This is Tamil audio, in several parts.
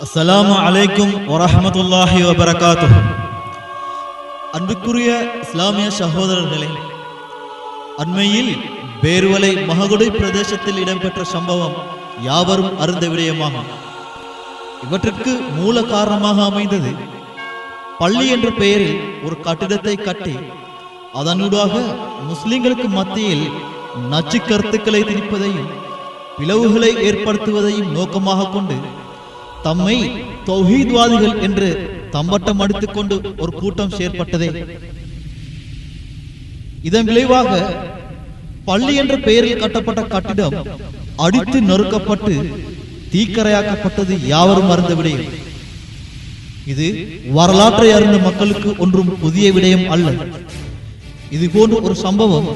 அஸ்ஸலாமு அலைக்கும் வரஹ்மத்துல்லாஹி வபரகாத்துஹு. அன்புக்குரிய இஸ்லாமிய சகோதரர்களே, அண்மையில் பேர்வலை மககுடை பிரதேசத்தில் இடம்பெற்ற சம்பவம் யாவரும் அறிந்த விடயமாகும். இவற்றிற்கு மூல காரணமாக அமைந்தது பள்ளி என்ற பெயரில் ஒரு கட்டிடத்தை கட்டி அதனூடாக முஸ்லிம்களுக்கு மத்தியில் நச்சு கருத்துக்களை திணிப்பதையும் பிளவுகளை ஏற்படுத்துவதையும் நோக்கமாக கொண்டு தம்மை தௌஹீத்வாதிகள் என்று தம்பட்டம் அடித்துக் கொண்டு ஒரு கூட்டம் செயற்பட்டதே. இதன் விளைவாக பள்ளி என்ற பெயரில் கட்டப்பட்ட கட்டிடம் அடித்து நொறுக்கப்பட்டு தீக்கரையாக்கப்பட்டது யாவரும் அறிந்த விடயம். இது வரலாற்றை அறிந்த மக்களுக்கு ஒன்றும் புதிய விடயம் அல்ல. இது போன்ற ஒரு சம்பவம்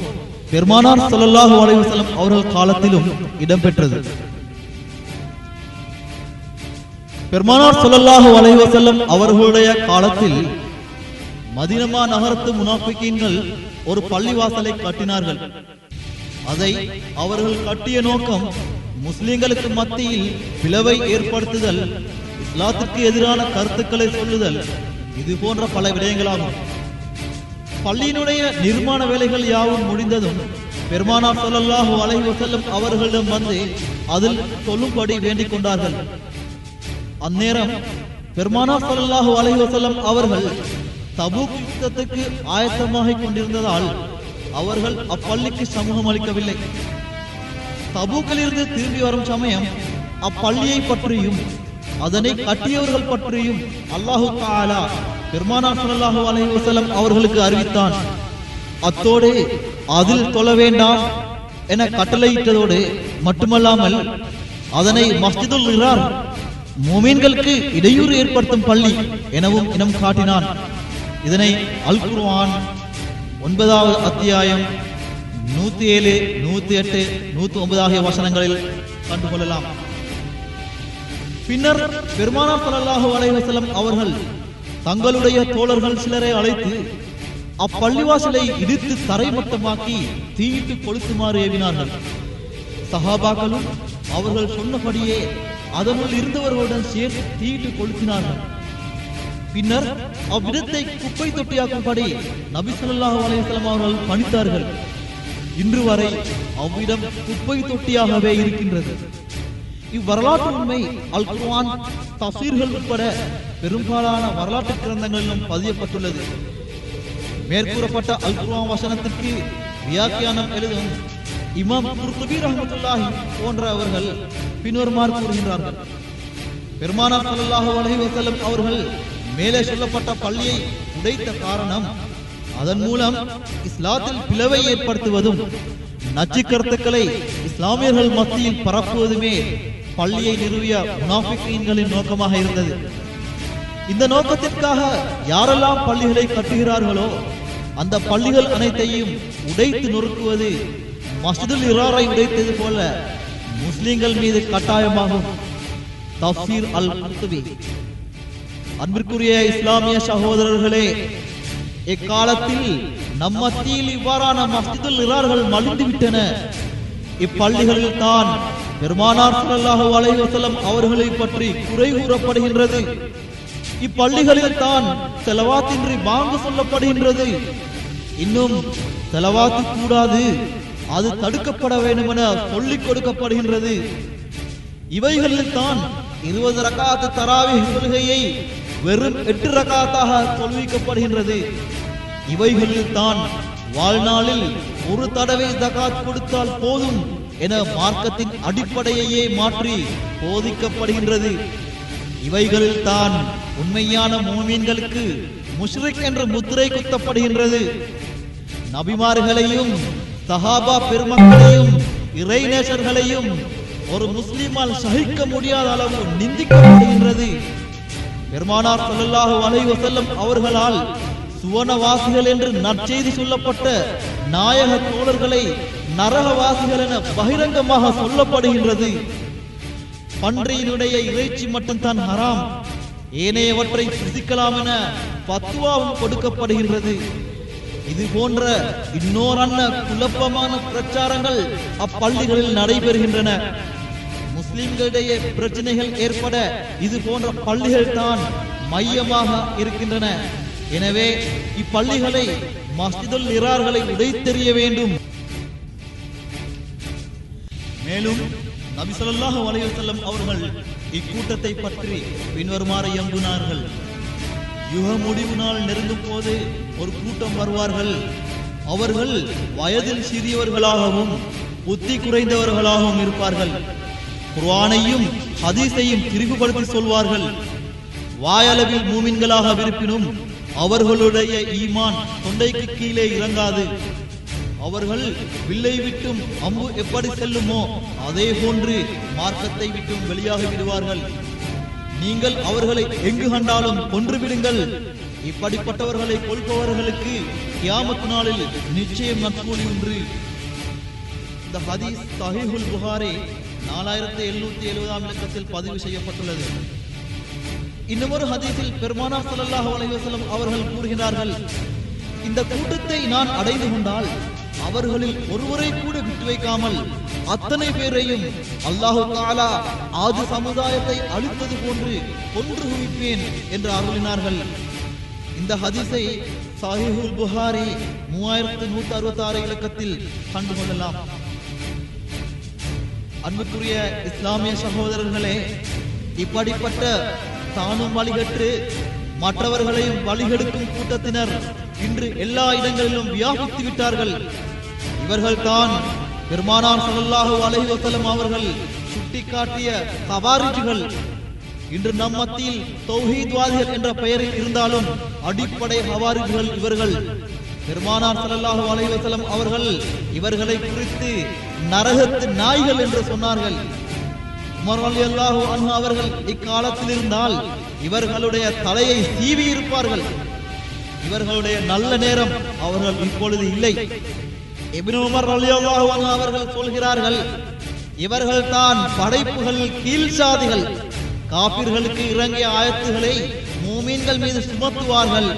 பெருமானார் ஸல்லல்லாஹு அலைஹி வஸல்லம் அவர்கள் காலத்திலும் இடம்பெற்றது. பெருமானார் ஸல்லல்லாஹு அலைஹி வஸல்லம் அவர்களுடைய காலத்தில் மதீனா நகரத்து முனாஃபிகீன்கள் ஒரு பள்ளிவாசலை கட்டினார்கள். அதை அவர்கள் கட்டிய நோக்கம் முஸ்லிம்களுக்கு மத்தியில் பிளவை ஏற்படுத்துதல், இஸ்லாத்துக்கு எதிரான கருத்துக்களை சொல்லுதல், இது போன்ற பல விடயங்களாகும். பள்ளியினுடைய நிர்மாண வேலைகள் யாவும் முடிந்ததும் பெருமானார் ஸல்லல்லாஹு அலைஹி வஸல்லம் அவர்களிடம் வந்து அதில் சொல்லும்படி வேண்டிக் கொண்டார்கள். அந்நேரம் பெருமானார் ஸல்லல்லாஹு அலைஹி வஸல்லம் அவர்கள் தபூக் யுத்தத்துக்கு ஆயத்தமாகிக் கொண்டிருந்ததால் அவர்கள் அப்பள்ளிக்கு சமூகம் அளிக்கவில்லை. தபூக்கிலிருந்து திரும்பி வரும் சமயம் அப்பள்ளியை பற்றியும் அதனை கட்டியவர்கள் பற்றியும் அல்லாஹு தஆலா பெருமானார் ஸல்லல்லாஹு அலைஹி வஸல்லம் அவர்களுக்கு அறிவித்தான். அத்தோடு அதில் தொழ வேண்டாம் என கட்டளையிட்டதோடு மட்டுமல்லாமல் அதனை மஸ்ஜிதுல் இரார், முஃமின்களுக்கு இடையூறு ஏற்படுத்தும் பள்ளி எனவும் இனம் காட்டினான். இதனை அல் குர்ஆன் 9வது அத்தியாயம் 107, 108, 109 ஆகிய வசனங்களில் கண்டுகொள்ளலாம். பின்னர் பெருமானார் ஸல்லல்லாஹு அலைஹி வஸல்லம் அவர்கள் தங்களுடைய தோழர்கள் சிலரை அழைத்து அப்பள்ளிவாசலை இடித்து தரைமட்டமாக்கி தீயிட்டு கொளுத்துமாறு ஏவினார்கள். சஹாபாக்களும் அவர்கள் சொன்னபடியே அதனுள் இருந்தவர்களுடன் சேர்த்து தீயிட்டு கொளுத்தினார்கள். பின்னர் அவ்விடத்தை குப்பை தொட்டியாக்கும்படி நபி ஸல்லல்லாஹு அலைஹி வஸல்லம் அவர்கள் பணித்தார்கள். இன்று வரை அவ்விடம் குப்பை தொட்டியாகவே இருக்கின்றது. இவ்வரலாற்று உண்மை அல் குர்ஆன், தஃசீர்கள் உட்பட பெரும்பாலான வரலாற்று கிரந்தங்களிலும் பதியப்பட்டுள்ளது. மேற்கூறப்பட்ட அல் குர்ஆன் வசனத்திற்கு வியாக்கியானம் எழுதும் இமாம் குர்துபி ரஹ்மத்துல்லாஹி போன்றவர்கள் பின்வருமாறு கூறுகின்றார்கள். பெருமானார் ஸல்லல்லாஹு அலைஹி வஸல்லம் அவர்கள் மேலே சொல்லப்பட்ட பள்ளியை உடைத்த காரணம் அதன் மூலம் இஸ்லாத்தில் பிளவை ஏற்படுத்துவதும் நச்சு கருத்துக்களை இஸ்லாமியர்கள் மத்தியில் பரப்புவதுமே பள்ளியை நிறுவிய முனாஃபிகீன்களின் நோக்கமாக இருந்தது. இந்த நோக்கத்திற்காக யாரெல்லாம் பள்ளிகளை கட்டுகிறார்களோ அந்த பள்ளிகள் அனைத்தையும் உடைத்து நொறுக்குவது மஸ்ஜிதுல் இராரை உடைத்தது போல முஸ்லிம்கள் மீது கட்டாயமாகும். தஃசீர் அல் குர்துபி. அன்பிற்குரிய இஸ்லாமிய சகோதரர்களே, இக்காலத்தில் நம் மத்தியில் இவ்வாறான மஸ்ஜிதுல் இரார்கள் மலிந்து விட்டன. இப்பள்ளிகளில் தான் பெருமானார் ஸல்லல்லாஹு அலைஹி வஸல்லம் அவர்களை பற்றி குறை கூறப்படுகின்றது. இப்பள்ளிகளில் தான் செலவாத்தின்றி பாங்கு சொல்லப்படுகின்றது. இன்னும் செலவாத்து கூடாது, அது தடுக்கப்பட வேண்டும் என சொல்லிக் கொடுக்கப்படுகின்றது. இவைகளில் தான் 20 ரகாத் தராவீஹ் தொழுகையை வெறும் 8 ரகாத்தாக தொழுவிக்கப்படுகின்றது. இவைகளில் தான் வாழ்நாளில் ஒரு தடவை ஜகாத் கொடுத்தால் போதும் என மார்க்கத்தின் அடிப்படையையே மாற்றி போதிக்கப்படுகின்றது. இவைகளில் தான் உண்மையான முஃமின்களுக்கு முஷ்ரிக் என்ற முத்திரை குத்தப்படுகின்றது. நபிமார்களையும் சஹாபா பெருமக்களையும் இறைநேசர்களையும் ஒரு முஸ்லிமால் சகிக்க முடியாத அளவு நிந்திக்கப்படுகின்றது. பெருமானார் ஸல்லல்லாஹு அலைஹி வஸல்லம் அவர்களால் சுவனவாசிகள் என்று நற்செய்தி சொல்லப்பட்ட நாயக தோழர்களை நரகவாசிகள் என பகிரங்கமாக சொல்லப்படுகின்றது. பன்றியினுடைய இறைச்சி மட்டும்தான் ஹராம், ஏனையவற்றை புசிக்கலாம் என பத்வாவும் கொடுக்கப்படுகின்றது. இது போன்ற இன்னொரு குழப்பமான பிரச்சாரங்கள் அப்பள்ளிகளில் நடைபெறுகின்றன. முஸ்லிம்களிடையே பிரச்சனைகள் ஏற்பட இது போன்ற பள்ளிகள் தான் மையமாக இருக்கின்றன. எனவே இப்பள்ளிகளை மஸ்ஜிதுல் நிரார்களை உடைத்தெறிய வேண்டும். மேலும் நபி ஸல்லல்லாஹு அலைஹி வஸல்லம் அவர்கள் இக்கூட்டத்தை பற்றி பின்வருமாறு எம்புனார்கள்: யுக முடிவு நாள் நெருங்கும் போது ஒரு கூட்டம் வருவார்கள். அவர்கள் வயதில் சிறியவர்களாகவும் புத்தி குறைந்தவர்களாகவும் இருப்பார்கள். குர்ஆனையும் ஹதீஸையும் திரிவுபடுத்தி சொல்வார்கள். வாயளவில் மூமின்களாக இருப்பினும் அவர்களுடைய ஈமான் தொண்டைக்கு கீழே இறங்காது. அவர்கள் வில்லை விட்டும் அம்பு எப்படி செல்லுமோ அதே போன்று மார்க்கத்தை விட்டும் வெளியாகி விடுவார்கள். நீங்கள் அவர்களை எங்கு கண்டாலும் கொன்றுவிடுங்கள். இப்படிப்பட்டவர்களை கொல்பவர்களுக்கு கியாமத் நாளில் நிச்சயம் நற்கூலி உண்டு. இந்த ஹதீஸ் சஹீஹுல் புகாரி 4770 இலக்கத்தில் பதிவு செய்யப்பட்டுள்ளது. இன்னொரு ஹதீஸில் பெருமானார் ஸல்லல்லாஹு அலைஹி வஸல்லம் அவர்கள் கூறுகிறார்கள்: இந்த கூட்டத்தை நான் அடைந்து கொண்டால் அவர்களில் ஒருவரை கூட விட்டு வைக்காமல் அத்தனை பேரையும் அல்லாஹு தஆலா ஆது சமுதாயத்தை அழித்தது போன்று கொன்று குவிப்பேன் என்று அருளினார்கள். இந்த ஹதீஸை சஹீஹுல் புகாரி 3166 இலக்கத்தில் கண்டுகொள்ளலாம். அன்புக்குரிய இஸ்லாமிய சகோதரர்களே, இப்படிப்பட்ட தானும் வழிகட்டு மற்றவர்களையும் வழிகெடுக்கும் கூட்டத்தினர் இன்று எல்லா இடங்களிலும் வியாபித்து விட்டார்கள். இவர்கள் தான் பெருமானார் ஸல்லல்லாஹு அலைஹி வஸல்லம் அவர்கள் சுட்டிக்காட்டிய கவாரிஜ்கள். இன்று நம் மத்தியில் தௌஹீத்வாதிகள் என்ற பெயரில் இருந்தாலும் அடிப்படை கவாரிஜ்கள் இவர்கள். பெருமானார் ஸல்லல்லாஹு அலைஹி வஸல்லம் அவர்கள் இவர்களை குறித்து நரகத்து நாய்கள் என்று சொன்னார்கள். உமர் ரலியல்லாஹு அன்ஹு அவர்கள் இக்காலத்தில் இருந்தால் இவர்களுடைய தலையை சீவி இருப்பார்கள். இவர்களுடைய நல்ல நேரம் அவர்கள் இப்பொழுது இல்லை. இப்னு உமர் ரலியல்லாஹு அன்ஹு அவர்கள் சொல்கிறார்கள்: இவர்கள் தான் படைப்புகள் கீழ்சாதிகள். காபிர்களுக்கு இறங்கிய ஆயத்துகளை மூமின்கள் மீது சுமத்துவார்கள்.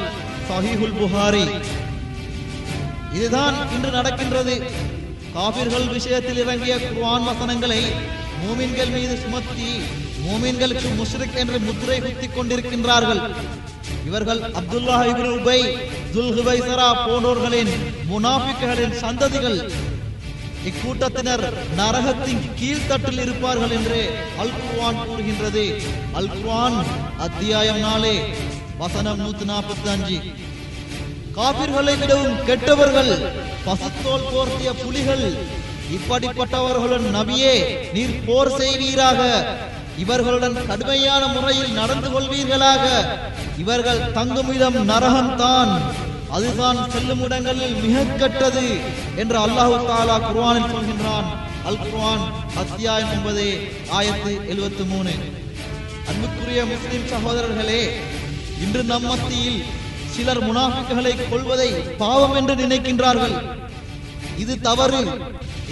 சஹீஹுல் புகாரி. இதுதான் இன்று நடக்கின்றது. காபிர்கள் விஷயத்தில் இறங்கிய குர்ஆன் வசனங்களை மூமின்கள் மீது சுமத்தி மூமின்களுக்கு முஷ்ரிக் என்று முத்திரை குத்திக் கொண்டிருக்கின்றார்கள். இவர்கள் அப்துல்லாஹ் இப்னு உபை, துல்ஹுவைஸரா போன்றோர்களின் முனாஃபிக்குகளின் சந்ததிகள். இக்கூட்டத்தினர் நரகத்தின் கீழ்த்தட்டில் இருப்பார்கள் என்று அல் குர்ஆன் கூறுகின்றது. அல் குர்ஆன் அத்தியாயம் 4 வசனம் 145. காபிர்களை விடவும் கெட்டவர்கள், பசுத்தோல் போர்த்திய புலிகள். இப்படிப்பட்டவர்களுடன் நபியே நீர் போர் செய்வீராக. இவர்களுடன் கடுமையான முறையில் நடந்து கொள்வீர்களாக. இவர்கள் தங்கும் இடம் நரகம்தான், அதுதான் செல்லும் இடங்களில் மிக கெட்டது என்று அல்லாஹு தஆலா குர்ஆனில் சொல்கின்றான். அல் குர்ஆன் அத்தியாயம் 9 ஆயத்து 73. அன்புக்குரிய முஸ்லிம் சகோதரர்களே, இன்று நம் மத்தியில் சிலர் முனாஃபிக்குகளை கொல்வதை பாவம் என்று நினைக்கின்றார்கள். இது தவறு.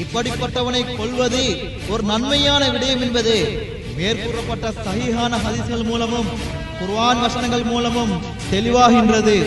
இப்படிப்பட்டவனை கொல்வது ஒரு நன்மையான விடயம் என்பது மேற்கூறப்பட்ட சஹீஹான ஹதீஸ்கள் மூலமும் குர்ஆன் வசனங்கள் மூலமும் தெளிவாகின்றது.